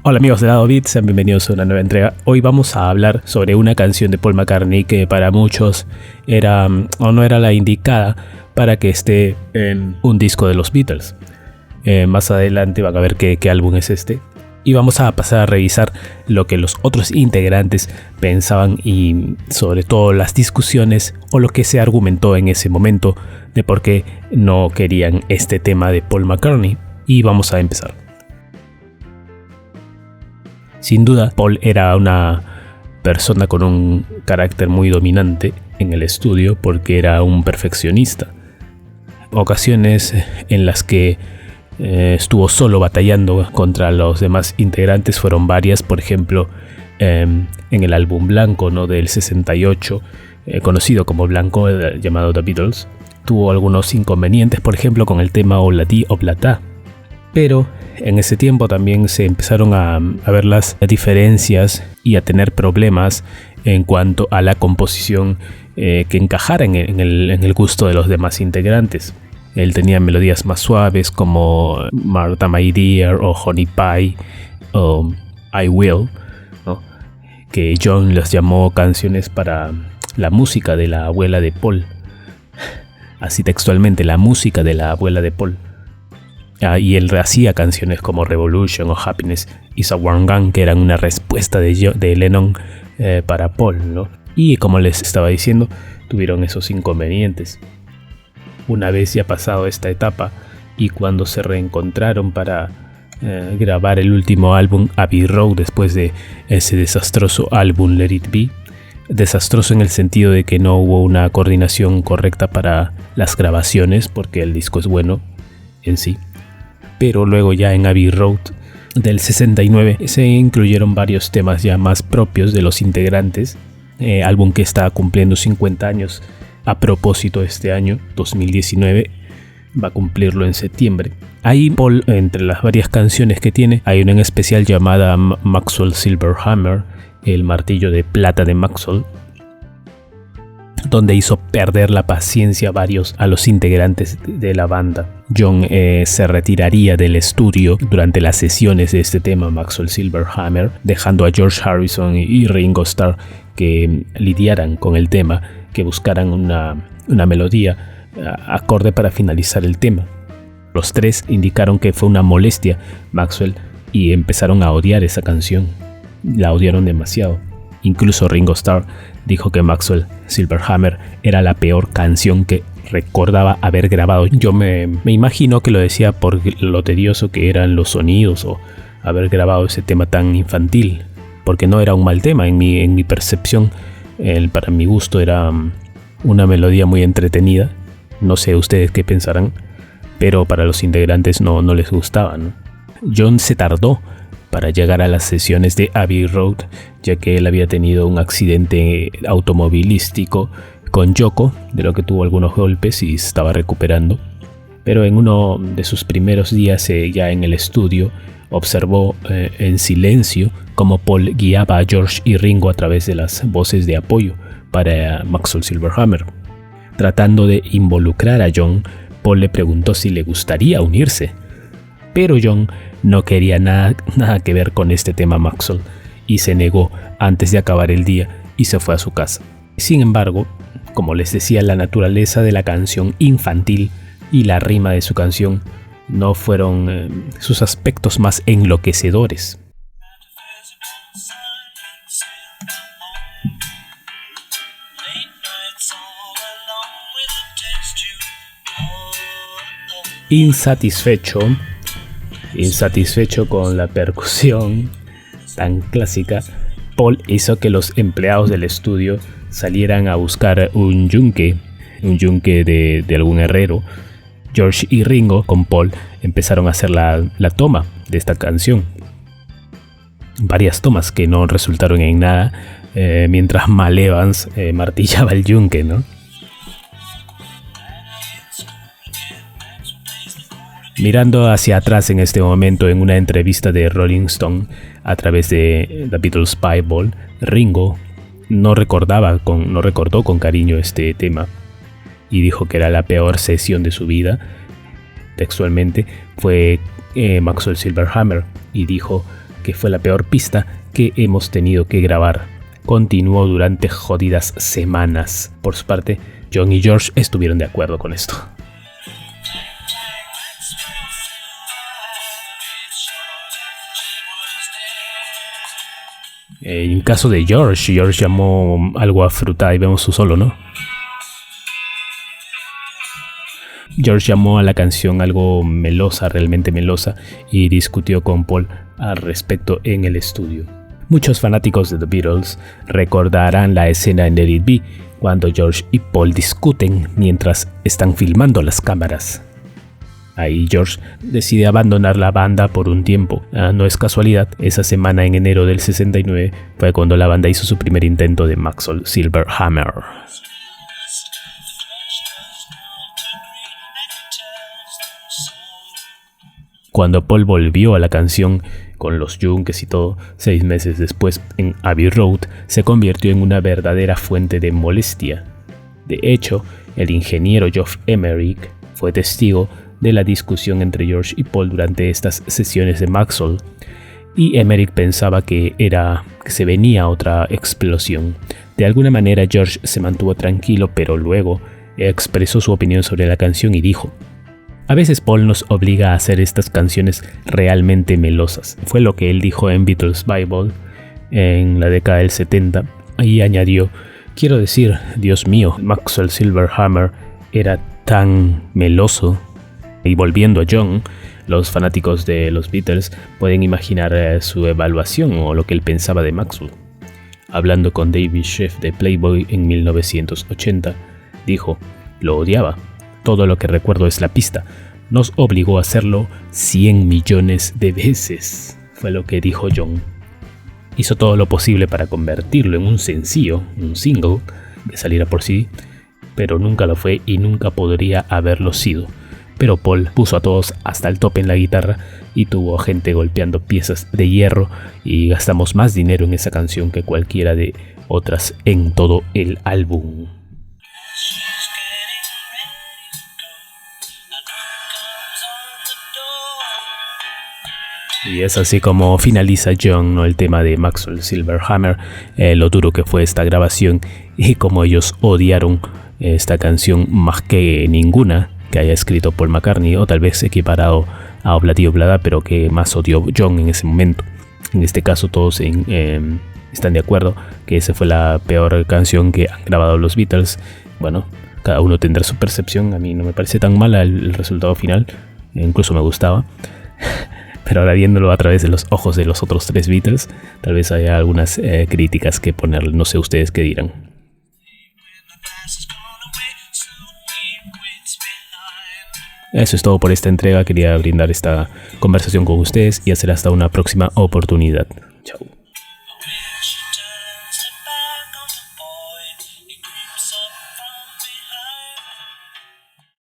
Hola amigos de Lado Beat, sean bienvenidos a una nueva entrega. Hoy vamos a hablar sobre una canción de Paul McCartney que para muchos era o no era la indicada para que esté en un disco de los Beatles. Más adelante van a ver qué álbum es este. Y vamos a pasar a revisar lo que los otros integrantes pensaban y sobre todo las discusiones o lo que se argumentó en ese momento de por qué no querían este tema de Paul McCartney. Y vamos a empezar. Sin duda, Paul era una persona con un carácter muy dominante en el estudio porque era un perfeccionista. Ocasiones en las que estuvo solo batallando contra los demás integrantes fueron varias. Por ejemplo, en el álbum Blanco, ¿no?, del 68, conocido como Blanco, llamado The Beatles, tuvo algunos inconvenientes, por ejemplo, con el tema Oblati Oblata. Pero en ese tiempo también se empezaron a ver las diferencias y a tener problemas en cuanto a la composición que encajara en el gusto de los demás integrantes. Él tenía melodías más suaves como Martha My Dear o Honey Pie o I Will, ¿no?, que John las llamó canciones para la música de la abuela de Paul. Así textualmente, la música de la abuela de Paul. Y él hacía canciones como Revolution o Happiness Is a Warm Gun, que eran una respuesta de Lennon para Paul, ¿no? Y como les estaba diciendo, tuvieron esos inconvenientes. Una vez ya pasado esta etapa y cuando se reencontraron para grabar el último álbum Abbey Road después de ese desastroso álbum Let It Be, desastroso en el sentido de que no hubo una coordinación correcta para las grabaciones porque el disco es bueno en sí. Pero luego ya en Abbey Road del 69 se incluyeron varios temas ya más propios de los integrantes, álbum que está cumpliendo 50 años a propósito este año, 2019, va a cumplirlo en septiembre. Ahí Paul, entre las varias canciones que tiene, hay una en especial llamada Maxwell Silver Hammer, el martillo de plata de Maxwell, donde hizo perder la paciencia a los integrantes de la banda. John se retiraría del estudio durante las sesiones de este tema, Maxwell Silver Hammer, dejando a George Harrison y Ringo Starr que lidiaran con el tema, que buscaran una melodía acorde para finalizar el tema. Los tres indicaron que fue una molestia Maxwell y empezaron a odiar esa canción. La odiaron demasiado. Incluso Ringo Starr dijo que Maxwell Silver Hammer era la peor canción que recordaba haber grabado. Yo me imagino que lo decía por lo tedioso que eran los sonidos o haber grabado ese tema tan infantil, porque no era un mal tema en mi percepción. Para mi gusto era una melodía muy entretenida. No sé ustedes qué pensarán, pero para los integrantes no les gustaba, ¿no? John se tardó para llegar a las sesiones de Abbey Road, ya que él había tenido un accidente automovilístico con Yoko, de lo que tuvo algunos golpes y se estaba recuperando. Pero en uno de sus primeros días ya en el estudio, observó en silencio cómo Paul guiaba a George y Ringo a través de las voces de apoyo para Maxwell Silver Hammer. Tratando de involucrar a John, Paul le preguntó si le gustaría unirse, pero John no quería nada que ver con este tema Maxwell y se negó antes de acabar el día y se fue a su casa. Sin embargo, como les decía, la naturaleza de la canción infantil y la rima de su canción no fueron sus aspectos más enloquecedores. Insatisfecho con la percusión tan clásica, Paul hizo que los empleados del estudio salieran a buscar un yunque de algún herrero. George y Ringo con Paul empezaron a hacer la toma de esta canción. Varias tomas que no resultaron en nada, mientras Mal Evans martillaba el yunque, ¿no? Mirando hacia atrás en este momento en una entrevista de Rolling Stone a través de The Beatles Bible, Ringo no recordó con cariño este tema y dijo que era la peor sesión de su vida. Textualmente fue Maxwell Silver Hammer y dijo que fue la peor pista que hemos tenido que grabar. Continuó durante jodidas semanas. Por su parte, John y George estuvieron de acuerdo con esto. En caso de George llamó algo a fruta y vemos su solo, ¿no? George llamó a la canción algo melosa, realmente melosa, y discutió con Paul al respecto en el estudio. Muchos fanáticos de The Beatles recordarán la escena en Let It Be, cuando George y Paul discuten mientras están filmando las cámaras. Ahí George decide abandonar la banda por un tiempo. No es casualidad, esa semana en enero del 69 fue cuando la banda hizo su primer intento de Maxwell Silver Hammer. Cuando Paul volvió a la canción con los yunques y todo, 6 meses después en Abbey Road, se convirtió en una verdadera fuente de molestia. De hecho, el ingeniero Geoff Emerick fue testigo de la discusión entre George y Paul durante estas sesiones de Maxwell, y Emerick pensaba que se venía otra explosión. De alguna manera George se mantuvo tranquilo, pero luego expresó su opinión sobre la canción y dijo: "A veces Paul nos obliga a hacer estas canciones realmente melosas". Fue lo que él dijo en Beatles Bible en la década del 70, y añadió: "Quiero decir, Dios mío, Maxwell Silver Hammer era tan meloso". Y volviendo a John, los fanáticos de los Beatles pueden imaginar su evaluación o lo que él pensaba de Maxwell. Hablando con David Sheff de Playboy en 1980, dijo: "Lo odiaba. Todo lo que recuerdo es la pista. Nos obligó a hacerlo 100 millones de veces", fue lo que dijo John. Hizo todo lo posible para convertirlo en un sencillo, un single, que saliera por sí, pero nunca lo fue y nunca podría haberlo sido. Pero Paul puso a todos hasta el tope en la guitarra y tuvo gente golpeando piezas de hierro, y gastamos más dinero en esa canción que cualquiera de otras en todo el álbum. Y es así como finaliza John, ¿no?, el tema de Maxwell Silver Hammer, lo duro que fue esta grabación y cómo ellos odiaron esta canción más que ninguna que haya escrito Paul McCartney, o tal vez equiparado a Obladi Oblada, pero que más odió John en ese momento. En este caso todos están de acuerdo que esa fue la peor canción que han grabado los Beatles. Bueno, cada uno tendrá su percepción. A mí no me parece tan mala el resultado final, incluso me gustaba. Pero ahora viéndolo a través de los ojos de los otros 3 Beatles, tal vez haya algunas críticas que ponerle. No sé ustedes qué dirán. Eso es todo por esta entrega. Quería brindar esta conversación con ustedes y hacer hasta una próxima oportunidad. Chao.